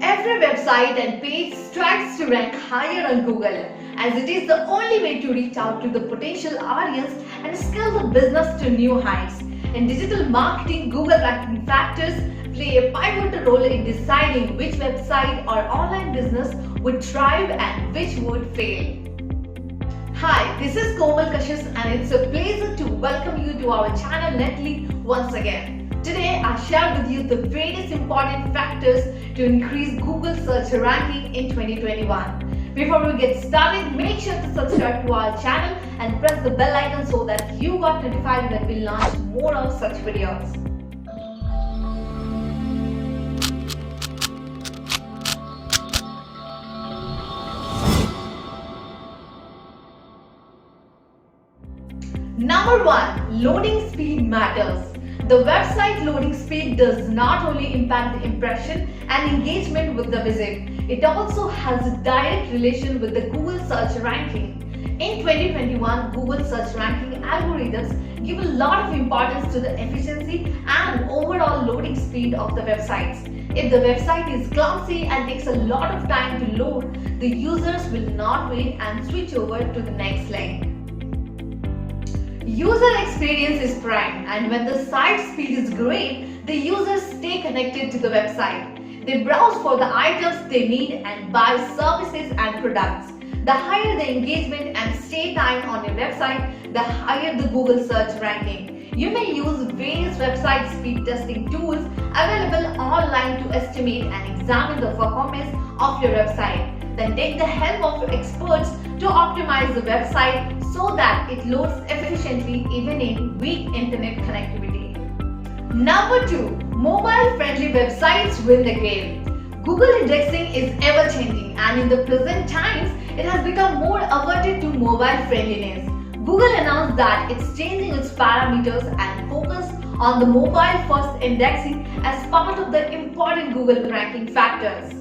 Every website and page strives to rank higher on Google, as it is the only way to reach out to the potential audience and scale the business to new heights. In digital marketing, Google ranking factors play a pivotal role in deciding which website or online business would thrive and which would fail. Hi, this is Komal Kashyap and it's a pleasure to welcome you to our channel Netly once again. Today I share with you the various important factors to increase Google search ranking in 2021. Before we get started, make sure to subscribe to our channel and press the bell icon so that you got notified when we launch more of such videos. Number 1. Loading speed matters. The website loading speed does not only impact the impression and engagement with the visit, it also has a direct relation with the Google search ranking. In 2021, Google search ranking algorithms give a lot of importance to the efficiency and overall loading speed of the websites. If the website is clumsy and takes a lot of time to load, the users will not wait and switch over to the next link. User experience is prime, and when the site speed is great, the users stay connected to the website. They browse for the items they need and buy services and products. The higher the engagement and stay time on your website, the higher the Google search ranking. You may use various website speed testing tools available online to estimate and examine the performance of your website. Then take the help of experts to optimize the website so that it loads efficiently even in weak internet connectivity. Number 2. Mobile-friendly websites win the game. Google indexing is ever-changing, and in the present times, it has become more averted to mobile friendliness. Google announced that it's changing its parameters and focus on the mobile-first indexing as part of the important Google ranking factors.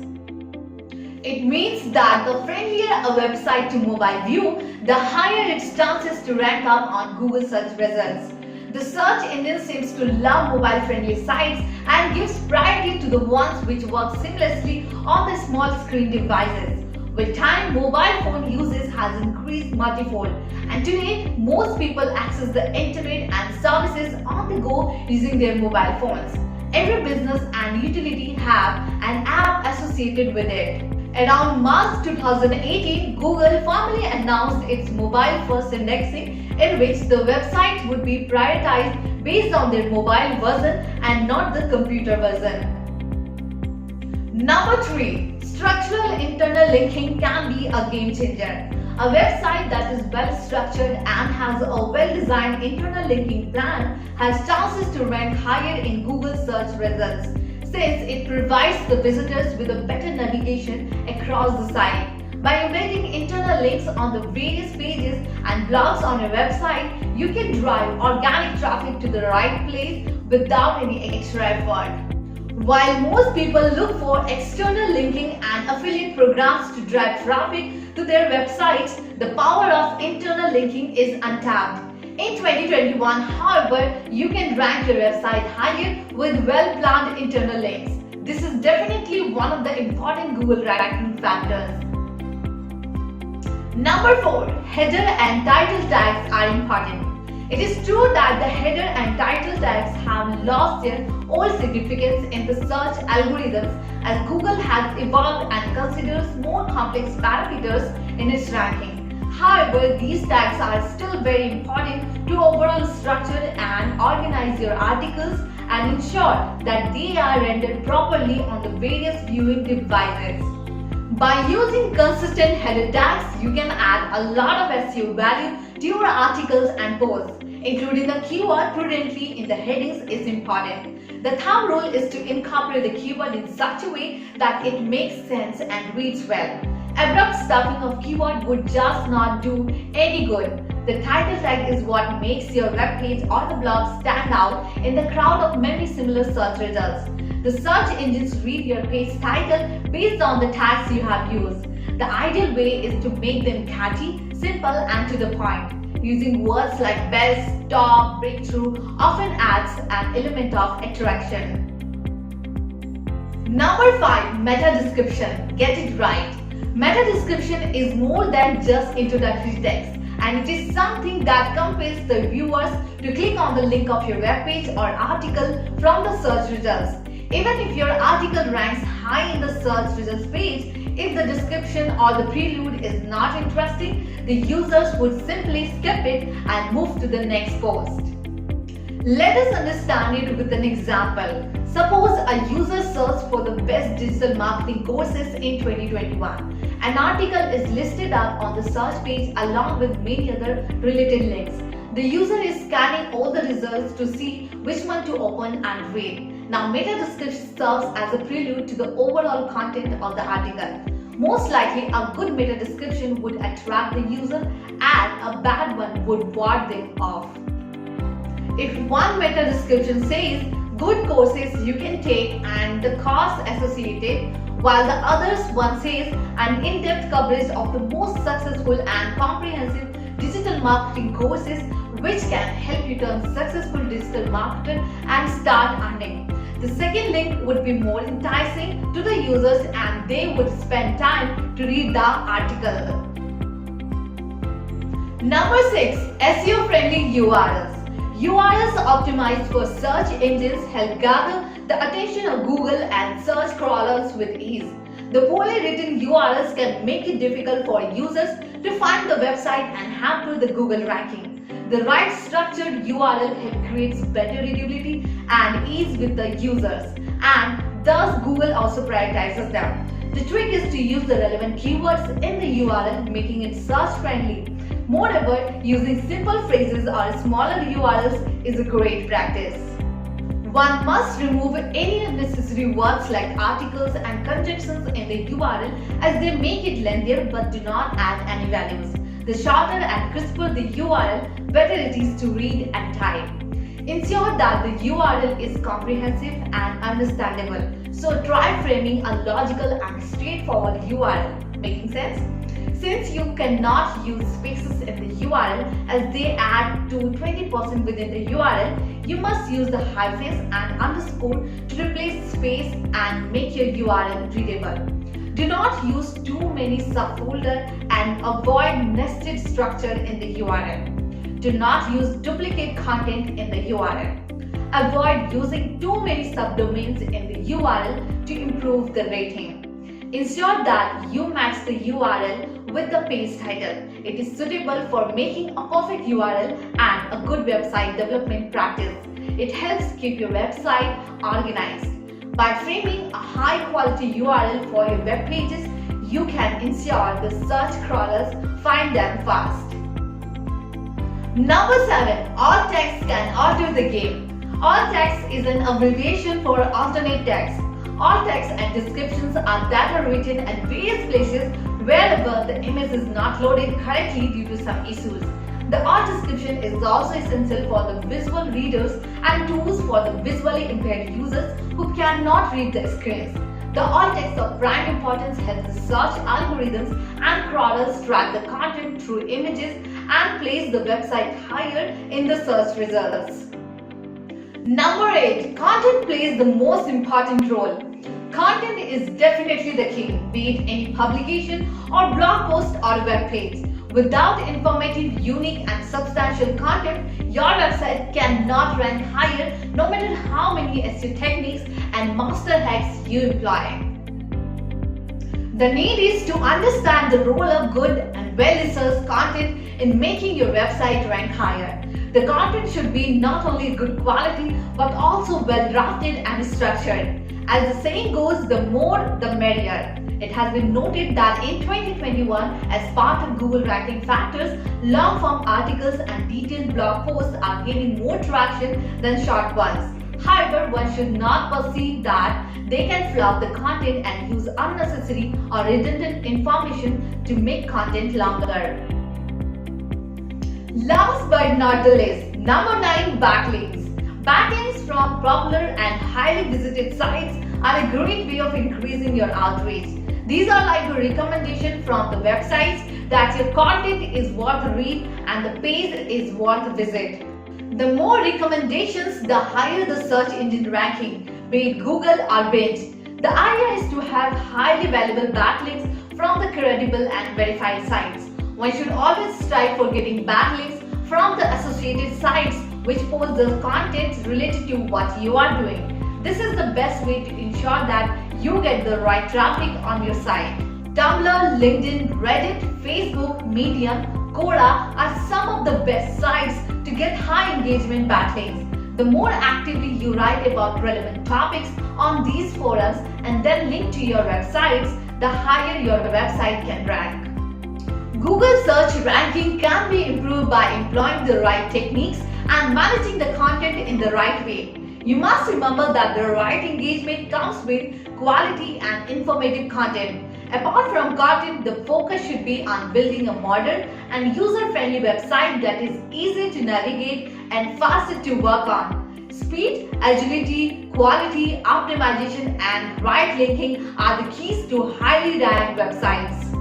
It means that the friendlier a website to mobile view, the higher its chances to rank up on Google search results. The search engine seems to love mobile-friendly sites and gives priority to the ones which work seamlessly on the small screen devices. With time, mobile phone usage has increased multifold, and today most people access the internet and services on the go using their mobile phones. Every business and utility have an app associated with it. Around March 2018, Google formally announced its mobile-first indexing, in which the website would be prioritized based on their mobile version and not the computer version. Number 3. Structural internal linking can be a game changer. A website that is well structured and has a well-designed internal linking plan has chances to rank higher in Google search results, since it provides the visitors with a better navigation across the site. By embedding internal links on the various pages and blogs on your website, you can drive organic traffic to the right place without any extra effort. While most people look for external linking and affiliate programs to drive traffic to their websites, the power of internal linking is untapped. In 2021, however, you can rank your website higher with well-planned internal links. This is definitely one of the important Google ranking factors. Number 4. Header and title tags are important. It is true that the header and title tags have lost their old significance in the search algorithms as Google has evolved and considers more complex parameters in its ranking. However, these tags are still very important to overall structure and organize your articles and ensure that they are rendered properly on the various viewing devices. By using consistent header tags, you can add a lot of SEO value to your articles and posts. Including the keyword prudently in the headings is important. The thumb rule is to incorporate the keyword in such a way that it makes sense and reads well. Abrupt stuffing of keyword would just not do any good. The title tag is what makes your web page or the blog stand out in the crowd of many similar search results. The search engines read your page title based on the tags you have used. The ideal way is to make them catchy, simple and to the point. Using words like best, top, breakthrough often adds an element of attraction. Number 5. Meta description. Get it right. Meta description is more than just introductory text, and it is something that compels the viewers to click on the link of your web page or article from the search results. Even if your article ranks high in the search results page, if the description or the prelude is not interesting, the users would simply skip it and move to the next post. Let us understand it with an example. Suppose a user searches for the best digital marketing courses in 2021. An article is listed up on the search page along with many other related links. The user is scanning all the results to see which one to open and read. Now, meta description serves as a prelude to the overall content of the article. Most likely, a good meta description would attract the user and a bad one would ward them off. If one meta description says good courses you can take and the costs associated, while the others one says an in-depth coverage of the most successful and comprehensive digital marketing courses which can help you turn successful digital marketer and start earning. The second link would be more enticing to the users and they would spend time to read the article. Number 6. SEO-friendly URLs. URLs optimized for search engines help gather the attention of Google and search crawlers with ease. The poorly written URLs can make it difficult for users to find the website and hamper the Google ranking. The right structured URL helps create better readability and ease with the users, and thus Google also prioritizes them. The trick is to use the relevant keywords in the URL, making it search friendly. Moreover, using simple phrases or smaller URLs is a great practice. One must remove any unnecessary words like articles and conjunctions in the URL as they make it lengthier but do not add any values. The shorter and crisper the URL, better it is to read and type. Ensure that the URL is comprehensive and understandable. So try framing a logical and straightforward URL. Making sense? Since you cannot use spaces in the URL as they add to 20% within the URL, you must use the hyphens and underscore to replace space and make your URL readable. Do not use too many subfolders and avoid nested structure in the URL. Do not use duplicate content in the URL. Avoid using too many subdomains in the URL to improve the rating. Ensure that you match the URL with the page title. It is suitable for making a perfect URL and a good website development practice. It helps keep your website organized. By framing a high quality URL for your web pages, you can ensure the search crawlers find them fast. Number 7. Alt text can alter the game. Alt text is an abbreviation for alternate text. Alt text and descriptions are that are written at various places wherever the image is not loaded correctly due to some issues. The alt description is also essential for the visual readers and tools for the visually impaired users who cannot read the screens. The alt text of prime importance helps the search algorithms and crawlers track the content through images and place the website higher in the search results. Number 8. Content plays the most important role. Content is definitely the king, be it any publication or blog post or web page. Without informative, unique and substantial content, your website cannot rank higher no matter how many SEO techniques and master hacks you employ. The need is to understand the role of good and well-researched content in making your website rank higher. The content should be not only good quality but also well-drafted and structured. As the saying goes, the more the merrier. It has been noted that in 2021, as part of Google ranking factors, long-form articles and detailed blog posts are gaining more traction than short ones. However, one should not perceive that they can flout the content and use unnecessary or redundant information to make content longer. Last but not the least, number 9, backlinks. Backlinks from popular and highly visited sites are a great way of increasing your outreach. These are like a recommendation from the websites that your content is worth a read and the page is worth a visit. The more recommendations, the higher the search engine ranking, be it Google or Bing. The The idea is to have highly valuable backlinks from the credible and verified sites. One should always strive for getting backlinks from the associated sites which post the content related to what you are doing. This is the best way to ensure that you get the right traffic on your site. Tumblr, LinkedIn, Reddit, Facebook, Medium, Quora are some of the best sites to get high engagement backlinks. The more actively you write about relevant topics on these forums and then link to your websites, the higher your website can rank. Google search ranking can be improved by employing the right techniques and managing the content in the right way. You must remember that the right engagement comes with quality and informative content. Apart from content, the focus should be on building a modern and user-friendly website that is easy to navigate and faster to work on. Speed, agility, quality, optimization, and right linking are the keys to highly ranked websites.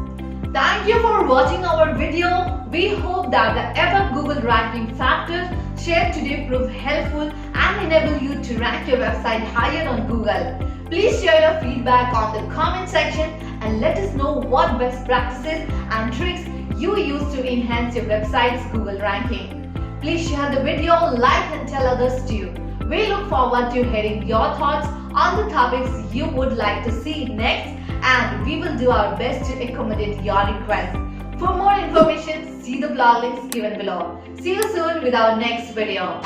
Thank you for watching our video. We hope that the above Google ranking factors shared today prove helpful and enable you to rank your website higher on Google. Please share your feedback on the comment section and let us know what best practices and tricks you use to enhance your website's Google ranking. Please share the video, like and tell others too. We look forward to hearing your thoughts on the topics you would like to see next, and we will do our best to accommodate your requests. For more information, see the blog links given below. See you soon with our next video.